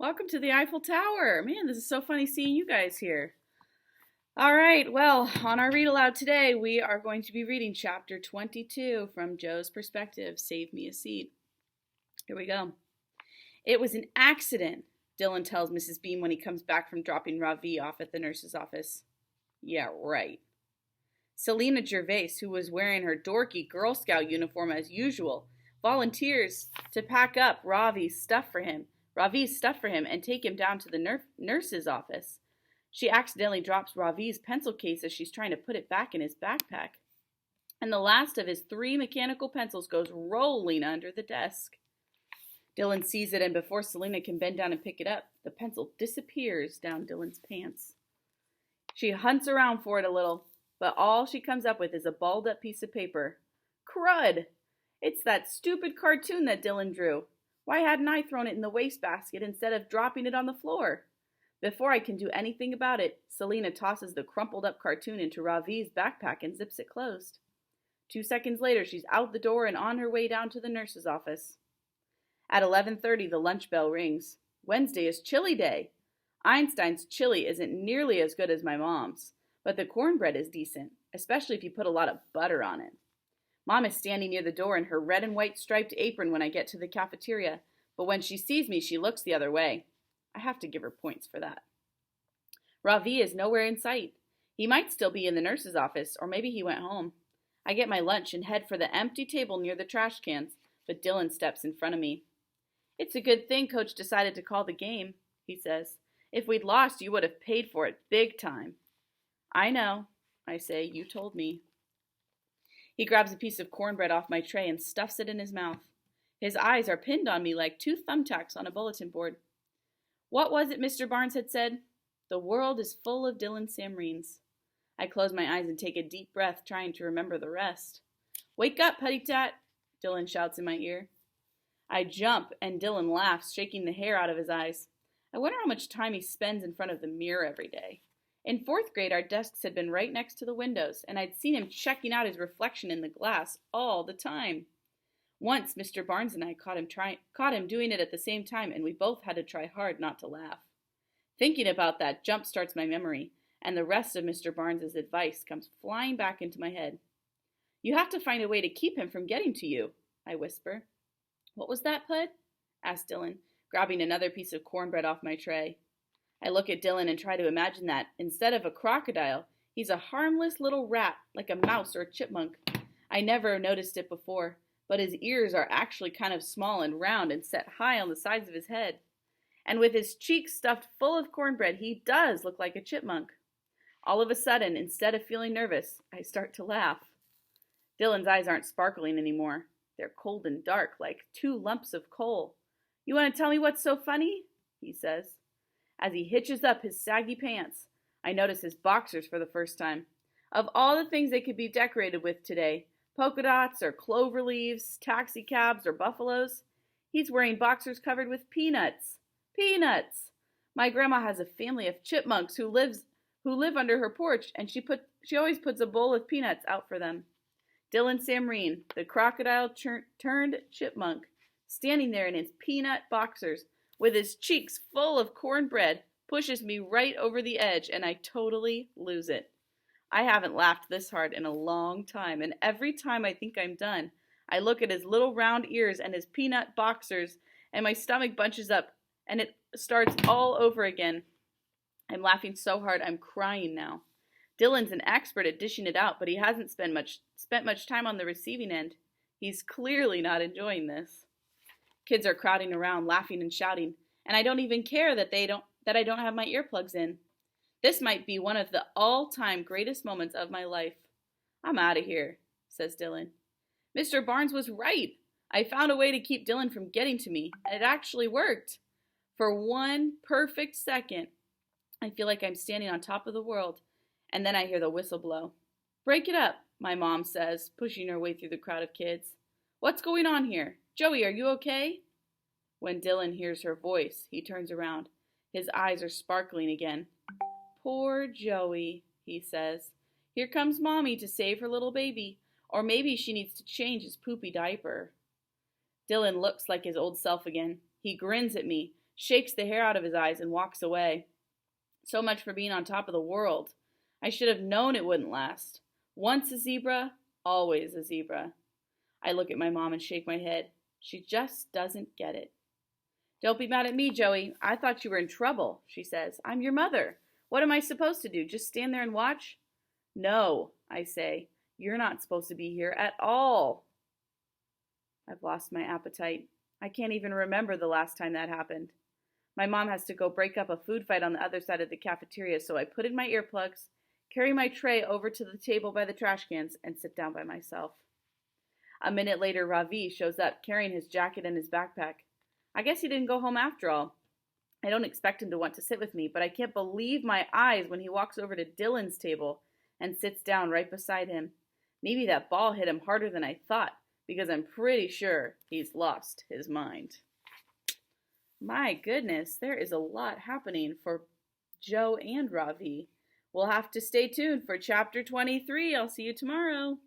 Welcome to the Eiffel Tower. Man, this is so funny seeing you guys here. All right, well, on our read aloud today, we are going to be reading chapter 22 from Joe's perspective. Save me a seat. Here we go. It was an accident, Dylan tells Mrs. Beam when he comes back from dropping Ravi off at the nurse's office. Yeah, right. Selena Gervais, who was wearing her dorky Girl Scout uniform as usual, volunteers to pack up Ravi's stuff for him and take him down to the nurse's office. She accidentally drops Ravi's pencil case as she's trying to put it back in his backpack. And the last of his 3 mechanical pencils goes rolling under the desk. Dylan sees it, and before Selena can bend down and pick it up, the pencil disappears down Dylan's pants. She hunts around for it a little, but all she comes up with is a balled up piece of paper. Crud! It's that stupid cartoon that Dylan drew. Why hadn't I thrown it in the wastebasket instead of dropping it on the floor? Before I can do anything about it, Selena tosses the crumpled up cartoon into Ravi's backpack and zips it closed. 2 seconds later, she's out the door and on her way down to the nurse's office. At 11:30, the lunch bell rings. Wednesday is chili day. Einstein's chili isn't nearly as good as my mom's, but the cornbread is decent, especially if you put a lot of butter on it. Mom is standing near the door in her red and white striped apron when I get to the cafeteria, but when she sees me, she looks the other way. I have to give her points for that. Ravi is nowhere in sight. He might still be in the nurse's office, or maybe he went home. I get my lunch and head for the empty table near the trash cans, but Dylan steps in front of me. It's a good thing Coach decided to call the game, he says. If we'd lost, you would have paid for it big time. I know, I say. You told me. He grabs a piece of cornbread off my tray and stuffs it in his mouth. His eyes are pinned on me like 2 thumbtacks on a bulletin board. What was it Mr. Barnes had said? The world is full of Dylan Samreens. I close my eyes and take a deep breath, trying to remember the rest. Wake up, putty tat, Dylan shouts in my ear. I jump, and Dylan laughs, shaking the hair out of his eyes. I wonder how much time he spends in front of the mirror every day. In 4th grade, our desks had been right next to the windows, and I'd seen him checking out his reflection in the glass all the time. Once, Mr. Barnes and I caught him doing it at the same time, and we both had to try hard not to laugh. Thinking about that jump starts my memory, and the rest of Mr. Barnes's advice comes flying back into my head. You have to find a way to keep him from getting to you, I whisper. What was that, Pud? Asked Dylan, grabbing another piece of cornbread off my tray. I look at Dylan and try to imagine that, instead of a crocodile, he's a harmless little rat, like a mouse or a chipmunk. I never noticed it before, but his ears are actually kind of small and round and set high on the sides of his head. And with his cheeks stuffed full of cornbread, he does look like a chipmunk. All of a sudden, instead of feeling nervous, I start to laugh. Dylan's eyes aren't sparkling anymore. They're cold and dark, like 2 lumps of coal. You want to tell me what's so funny? He says. As he hitches up his saggy pants, I notice his boxers for the first time. Of all the things they could be decorated with today, polka dots or clover leaves, taxi cabs or buffaloes, he's wearing boxers covered with peanuts. Peanuts! My grandma has a family of chipmunks who live under her porch, and she always puts a bowl of peanuts out for them. Dylan Samreen, the crocodile turned chipmunk, standing there in his peanut boxers, with his cheeks full of cornbread, pushes me right over the edge, and I totally lose it. I haven't laughed this hard in a long time, and every time I think I'm done, I look at his little round ears and his peanut boxers, and my stomach bunches up, and it starts all over again. I'm laughing so hard I'm crying now. Dylan's an expert at dishing it out, but he hasn't spent much time on the receiving end. He's clearly not enjoying this. Kids are crowding around, laughing and shouting, and I don't even care that I don't have my earplugs in. This might be one of the all-time greatest moments of my life. I'm out of here, says Dylan. Mr. Barnes was right. I found a way to keep Dylan from getting to me, and it actually worked. For 1 perfect second, I feel like I'm standing on top of the world, and then I hear the whistle blow. Break it up, my mom says, pushing her way through the crowd of kids. What's going on here? Joey, are you okay? When Dylan hears her voice, he turns around. His eyes are sparkling again. Poor Joey, he says. Here comes Mommy to save her little baby. Or maybe she needs to change his poopy diaper. Dylan looks like his old self again. He grins at me, shakes the hair out of his eyes, and walks away. So much for being on top of the world. I should have known it wouldn't last. Once a zebra, always a zebra. I look at my mom and shake my head. She just doesn't get it. Don't be mad at me, Joey. I thought you were in trouble, she says. I'm your mother. What am I supposed to do? Just stand there and watch? No, I say. You're not supposed to be here at all. I've lost my appetite. I can't even remember the last time that happened. My mom has to go break up a food fight on the other side of the cafeteria, so I put in my earplugs, carry my tray over to the table by the trash cans, and sit down by myself. A minute later, Ravi shows up, carrying his jacket and his backpack. I guess he didn't go home after all. I don't expect him to want to sit with me, but I can't believe my eyes when he walks over to Dylan's table and sits down right beside him. Maybe that ball hit him harder than I thought, because I'm pretty sure he's lost his mind. My goodness, there is a lot happening for Joe and Ravi. We'll have to stay tuned for chapter 23. I'll see you tomorrow.